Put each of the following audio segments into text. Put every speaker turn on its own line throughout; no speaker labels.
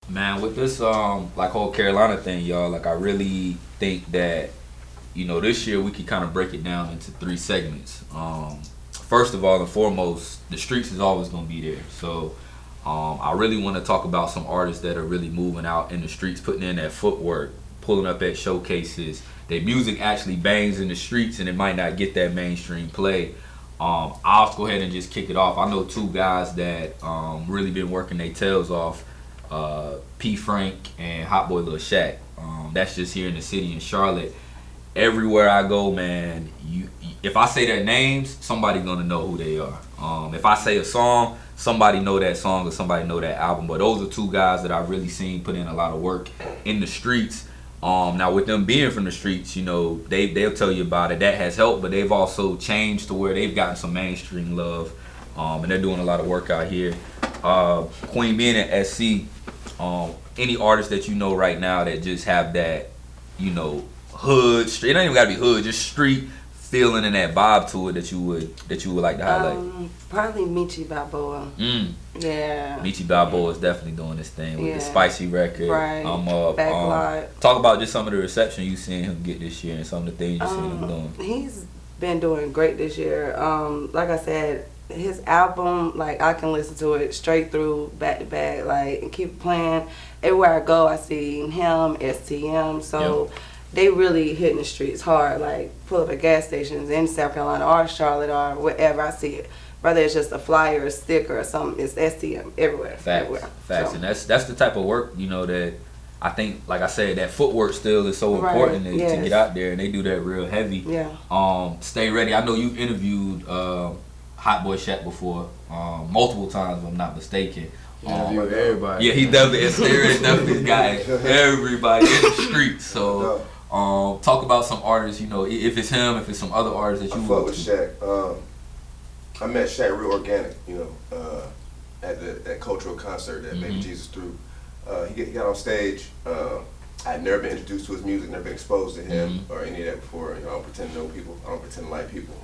Man, with this like whole Carolina thing, y'all, like I really think that, you know, this year we could kind of break it down into 3 segments. First of all and foremost, the streets is always gonna be there. So I really want to talk about some artists that are really moving out in the streets, putting in that footwork, pulling up at showcases. Their music actually bangs in the streets and it might not get that mainstream play. I'll go ahead and just kick it off. I know 2 guys that really been working their tails off, P. Frank and Hot Boy Lil Shaq. That's just here in the city in Charlotte. Everywhere I go, man, if I say their names, somebody gonna know who they are. If I say a song, somebody know that song or somebody know that album. But those are 2 guys that I've really seen put in a lot of work in the streets. Now with them being from the streets, you know, they'll tell you about it. That has helped, but they've also changed to where they've gotten some mainstream love, and they're doing a lot of work out here. Queen being at SC, any artist that you know right now that just have that, you know, hood, street, it don't even gotta be hood, just street feeling and that vibe to it that you would like to highlight?
Probably Miche Balboa. Yeah.
Miche Balboa is definitely doing this thing with the Spicy record.
Right.
Talk about just some of the reception you seen him get this year and some of the things you seen him doing.
He's been doing great this year. Like I said, his album, like I can listen to it straight through, back to back, like and keep playing. Everywhere I go, I see him, STM. So. Yep. They really hitting the streets hard, like pull up at gas stations in South Carolina or Charlotte or wherever I see it. Whether it's just a flyer, a sticker or something, it's STM everywhere.
Facts. So. And that's the type of work, you know, that I think, like I said, that footwork still is so important to get out there, and they do that real heavy.
Yeah.
Stay ready. I know you interviewed Hot Boy Shaq before, multiple times if I'm not mistaken.
Everybody.
Yeah, he definitely got everybody in the streets. So talk about some artists, you know, if it's him, if it's some other artists that you
fuck with Shaq. I met Shaq real organic, you know, at that cultural concert that Baby Jesus threw. He got on stage. I had never been introduced to his music, never been exposed to him or any of that before. You know, I don't pretend to know people. I don't pretend to like people.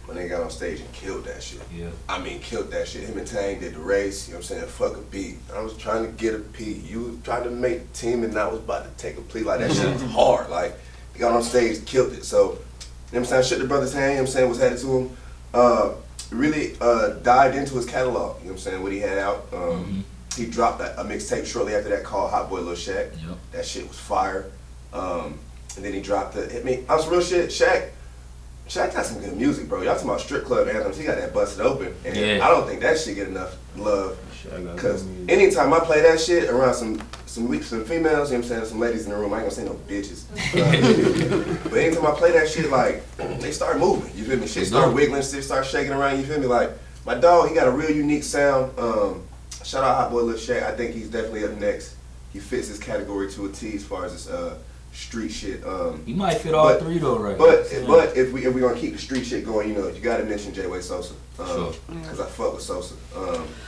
When they got on stage and killed that shit.
Yeah.
I mean, killed that shit. Him and Tang did the race, you know what I'm saying? Fuck a beat. I was trying to get a P. You was trying to make the team and I was about to take a plea. Like, that shit was hard. Like, he got on stage, killed it. So, you know what I'm saying? Shook the brother's hand, you know what I'm saying? Was headed to him. Really dived into his catalog, you know what I'm saying? What he had out. He dropped a mixtape shortly after that called Hot Boy Lil Shaq.
Yep.
That shit was fire. And then he dropped I was real shit. Shaq got some good music, bro.All talking about strip club anthems. He got that busted open, and I don't think that shit get enough love. Cause anytime I play that shit around some females, you know what I'm saying, some ladies in the room, I ain't gonna say no bitches. But anytime I play that shit, like they start moving. You feel me? Shit start wiggling, shit start shaking around. You feel me? Like my dog, he got a real unique sound. Shout out Hot Boy Lil Shaq. I think he's definitely up next. He fits his category to a T as far as his street shit.
He might fit all 3 though, right?
But if we gonna keep the street shit going, you know, you gotta mention J-Way Sosa.
Sure.
Cause I fuck with Sosa.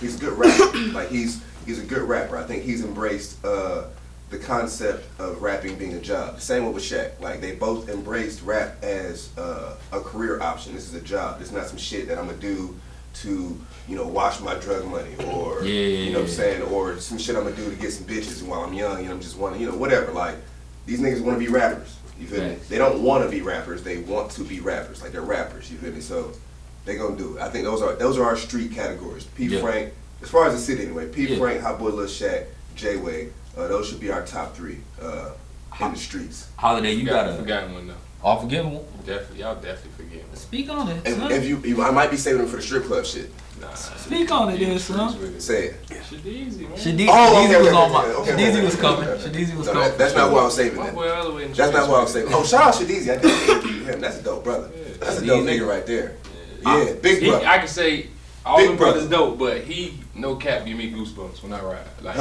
He's a good rapper. Like he's a good rapper. I think he's embraced the concept of rapping being a job. Same with Shaq. Like they both embraced rap as a career option. This is a job. It's not some shit that I'm gonna do to, you know, wash my drug money or you know what I'm saying, or some shit I'm gonna do to get some bitches while I'm young, you know, I'm just wanna, you know, whatever. Like these niggas wanna be rappers. You feel me? They don't wanna be rappers, they want to be rappers. Like they're rappers, you feel me? So they gonna do it. I think those are our street categories. P. Frank, as far as the city anyway, P. Frank, Hot Boy Lil Shaq, J-Way, those should be our top 3 in the streets.
Holiday, you got
a forgotten one though.
All forgiven one?
Definitely, y'all definitely forget one.
Speak on it.
If you I might be saving them for the strip club shit.
Nah.
Speak on it, then, son.
Say it.
Shadizy, man.
Shadizy was on my. Shadizy was coming. Shadizy was coming.
That's not who I was saving.
My boy all the way in the
That's not who I was saving. Oh, shout out Shadizy. I did interview him. That's a dope brother. That's a dope nigga right there. Yeah, big brother.
I can say all them brothers dope, but he, no cap, give me goosebumps when I ride. Like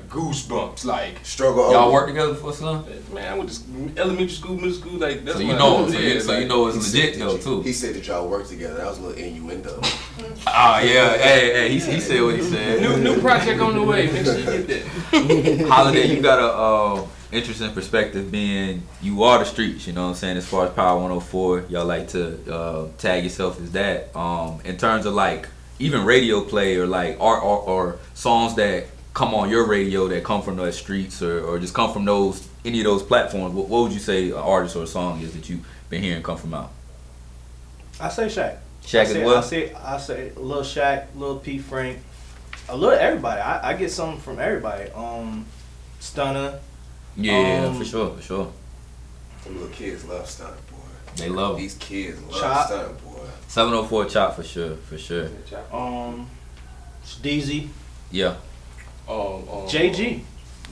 goosebumps, like
struggle.
Y'all work together for some?
Man, I went to elementary school, middle school, like that's
so you know, so you know it's legit though too.
He said that y'all work together. That was a little innuendo.
Ah yeah, hey, he said what he said.
New project on the way. Make sure you get that.
Holiday, you got a interesting perspective being you are the streets, you know what I'm saying, as far as Power 104, y'all like to tag yourself as that. In terms of like even radio play or like art or songs that come on your radio that come from those streets or just come from any of those platforms, what would you say an artist or a song is that you've been hearing come from out?
I say Shaq.
Shaq as well?
I say Lil Shaq, Lil P Frank, a little everybody. I get something from everybody. Stunner.
Yeah, for sure.
Them little kids love Stunner, boy.
They love
These kids love
Chop.
Stunner, boy.
704 Chop for sure.
DZ.
Yeah.
JG.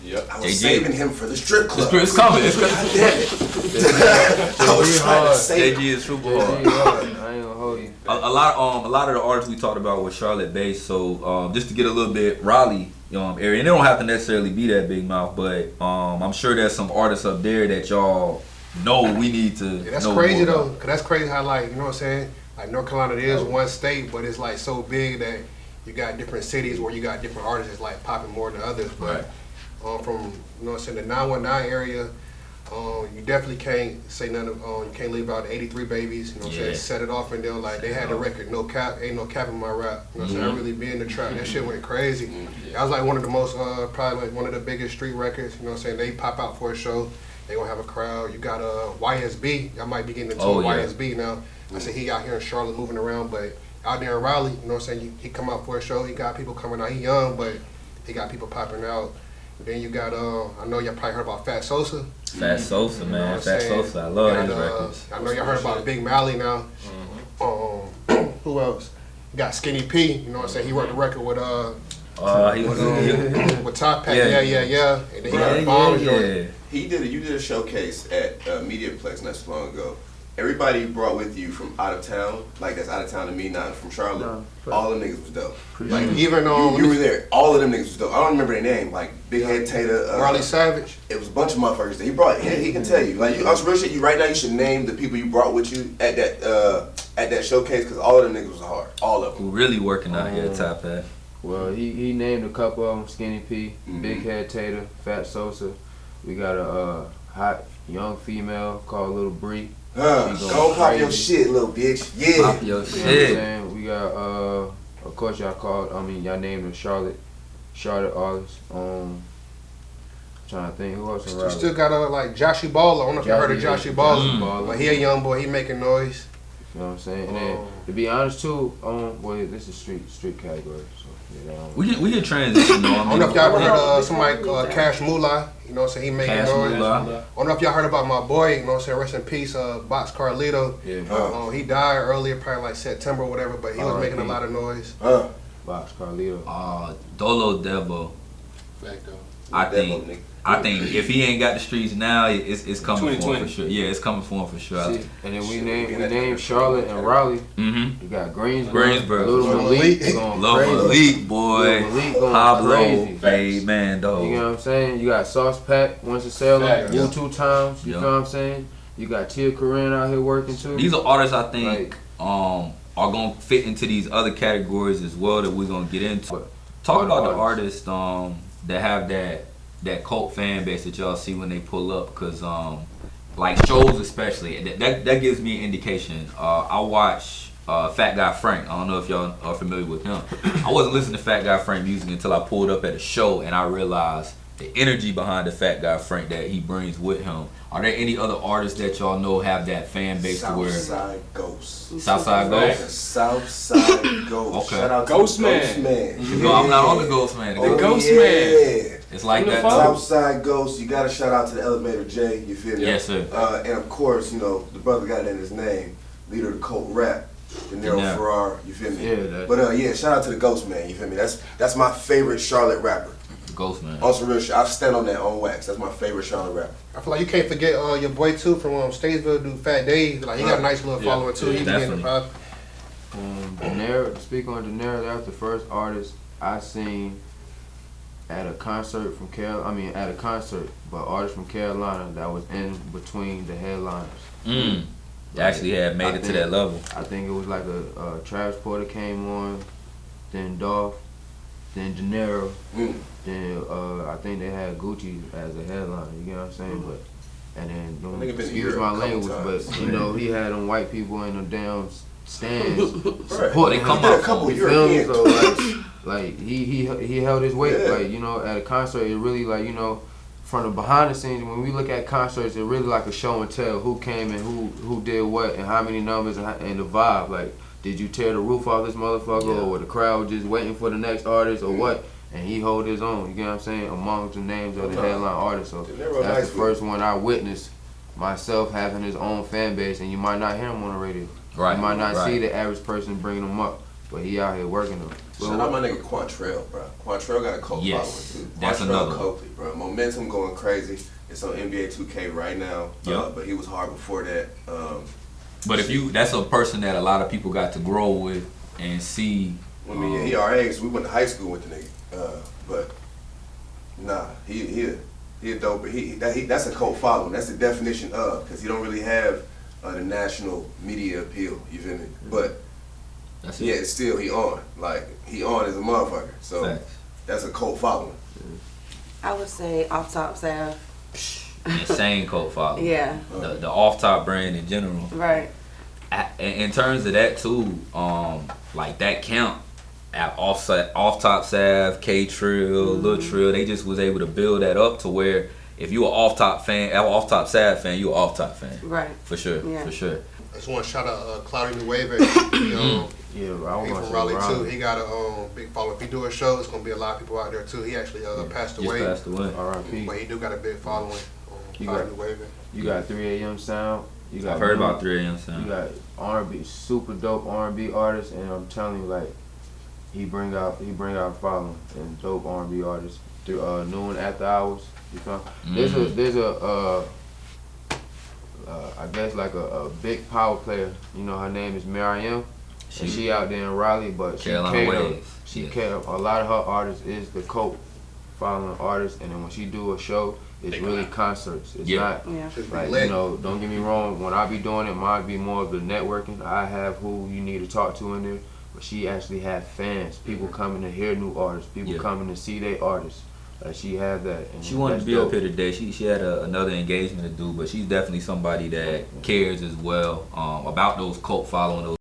Yep.
I was
JG.
saving him for the strip club.
It's coming. It's coming.
God damn it. I was trying to save
JG
him.
is super hard.
I ain't gonna hold you.
A lot of the artists we talked about were Charlotte based, so just to get a little bit Raleigh area, and they don't have to necessarily be that big mouth, but I'm sure there's some artists up there that y'all know we need to.
Yeah, that's
know
crazy
more
though,
about.
cause that's crazy how like, you know what I'm saying? Like North Carolina is one state, but it's like so big that you got different cities where you got different artists that's like popping more than others. But from, you know what I'm saying, the 919 area, you definitely can't say none of, you can't leave out the 83 Babies, you know what I'm saying? Set it off and then like they had the record, no cap, ain't no cap in my rap. You know what I'm saying? I really be in the trap. That shit went crazy. That was like one of the most, probably like one of the biggest street records, you know what I'm saying? They pop out for a show, they gonna have a crowd. You got YSB, y'all might be getting into YSB now. I said he out here in Charlotte moving around, but out there in Raleigh, you know what I'm saying? He come out for a show, he got people coming out. He young, but he got people popping out. Then you got, I know y'all probably heard about Fat Sosa.
Fat Sosa, man.
You know what
Fat
I'm saying?
Sosa, I love
Got,
his records.
I know y'all heard about Big Mally now. Who else? You got Skinny P, you know what I'm saying? He wrote the record with
He was
with TyPack, yeah. And then he got a bomb joint.
You did a showcase at Mediaplex not so long ago. Everybody you brought with you from out of town, like that's out of town to me, not from Charlotte. All them niggas was dope. Like
Even
you were there. All of them niggas was dope. I don't remember their name. Like Big Head Tater,
Raleigh Savage.
It was a bunch of motherfuckers that he brought. He can tell you. Like on some real shit, you right now you should name the people you brought with you at that showcase because all of them niggas was hard. All of them.
Who really working out here at TyPack.
Well, he named a couple of them: Skinny P, Big Head Tater, Fat Sosa. We got a hot young female called Little Bree.
Go pop your shit, little bitch. Yeah.
Pop your
You know what I'm
shit.
saying? We got of course y'all named her Charlotte artist. Trying to think who else in
You
Raleigh.
still got like Joshy Baller. I don't know if you heard of Joshy Baller.
Baller.
But he a young boy, he making noise.
You know what I'm saying? And then to be honest too, well this is street category. So yeah,
We can transition though.
I don't know if y'all ever heard of somebody Cash Moolah. You know what I'm saying? He making
Cash
noise.
Moolah.
I don't know if y'all heard about my boy, you know what I'm saying? Rest in peace, Box Carlito.
Yeah.
He died earlier, probably like September or whatever, but he was making a lot of noise.
Box Carlito.
Dolo Devo.
Facto.
I think if he ain't got the streets now, it's coming for him
2020.
for sure. Yeah, it's coming for him for sure.
See, and then we named Charlotte and Raleigh.
Mm-hmm.
We got Greensboro.
Little
Malik.
going
Love
crazy.
Malik, boy.
Lil Malik going
Pablo,
crazy.
hey man, dog.
You know what I'm saying? You got Sauce Pack, Winston-Salem,
Facts.
Wu 2 Times. You
Yeah.
know what I'm saying? You got Tia Corinne out here working too.
These are artists I think are gonna fit into these other categories as well that we're gonna get into.
But
Talk about the artists that have that cult fan base that y'all see when they pull up, cause like shows especially, that gives me an indication. I watch Fat Guy Frank. I don't know if y'all are familiar with him. I wasn't listening to Fat Guy Frank music until I pulled up at a show and I realized the energy behind the Fat Guy Frank that he brings with him. Are there any other artists that y'all know have that fan base to where
Southside Ghost.
Southside Ghost?
Southside Ghost.
Okay.
Shout out to
Ghost Man.
Ghost Man.
You know, I'm not on the Ghost Man.
Oh,
Ghost
yeah.
Man.
It's like
Who the
that.
fuck?
Southside Ghost. You got to shout out to the Elevator J. You feel me?
Yes, sir.
And of course, you know the brother got it in his name, leader of the cult rap, De Niro
Yeah.
Ferrar. You feel me?
Yeah,
But yeah, shout out to the Ghost Man. You feel me? That's my favorite Charlotte rapper.
Ghost Man.
On some real shit, I stand on that on wax. That's my favorite Charlotte rapper.
I feel like you can't forget your boy too from Statesville, do Fat Dave. Like he got a nice little following too. He be in the pop.
To speak on De Niro, that was the first artist I seen at a concert from artist from Carolina that was in between the headliners.
They actually had made it to that level.
I think it was like a Travis Porter came on, then Dolph, then De Niro, then I think they had Gucci as a headliner. You know what I'm saying? But and then
I think it been
excuse
here
my
a couple
language,
times.
but you know he had them white people in the damn stands.
Right.
supporting
They come
him.
out
a couple
You feel me?
European
So like he held his weight.
Yeah.
Like, you know, at a concert, it really, like, you know, from the behind the scenes, when we look at concerts, it really like a show and tell who came and who did what and how many numbers and the vibe. Like, did you tear the roof off this motherfucker, or the crowd just waiting for the next artist, or what? And he hold his own, you get what I'm saying, amongst the names of the headline artists. So that's the first one I witnessed myself having his own fan base, and you might not hear him on the radio.
Right.
You might not see the average person bringing him up, but he out here working them.
Shout out my nigga Quantrell, bro. Quantrell got a cult following too.
That's another one.
Copley, bro. Momentum going crazy. It's on NBA 2K right now. But he was hard before that.
But that's a person that a lot of people got to grow with and see.
I mean, he our age. We went to high school with the nigga. But nah, he a dope. But that's a cult following. That's the definition of, because he don't really have the national media appeal. You feel me? But
that's
yeah, still he on. Like, he on as a motherfucker. So that's a cult following.
I would say Off Top Sav.
Insane cult following.
Yeah.
The Off Top brand in general.
Right.
In terms of that too, like that count at Off Top Sav, K Trill, Lil Trill, they just was able to build that up to where if you an Off Top Sav fan, you an Off Top fan.
Right.
For sure.
Yeah.
For sure.
I just want to shout out Cloudy Nueve. He from Raleigh too. He got a big following. If he do a show, it's gonna be a lot of people out there too. He actually passed away.
Just passed away.
R.I.P.
But he do got a big following. Cloudy Nueve.
You got 3 AM Sound. You got
I've heard about 3 AM Sound.
You got R&B, super dope R&B artists, and I'm telling you, like, he bring out a following and dope R&B artists through Noon After Hours. You feel? There's a I guess like a big power player. You know, her name is Milian. And she out there in Raleigh, but she catered. A lot of her artists is the cult following artists, and then when she do a show, it's really concerts. It's not like, you know, don't get me wrong, when I be doing it, mine be more of the networking. I have who you need to talk to in there, but she actually have fans, people coming to hear new artists, people coming to see their artists. Like, she had that. And
she wanted to be up here today. She had another engagement to do, but she's definitely somebody that cares as well about those cult following, those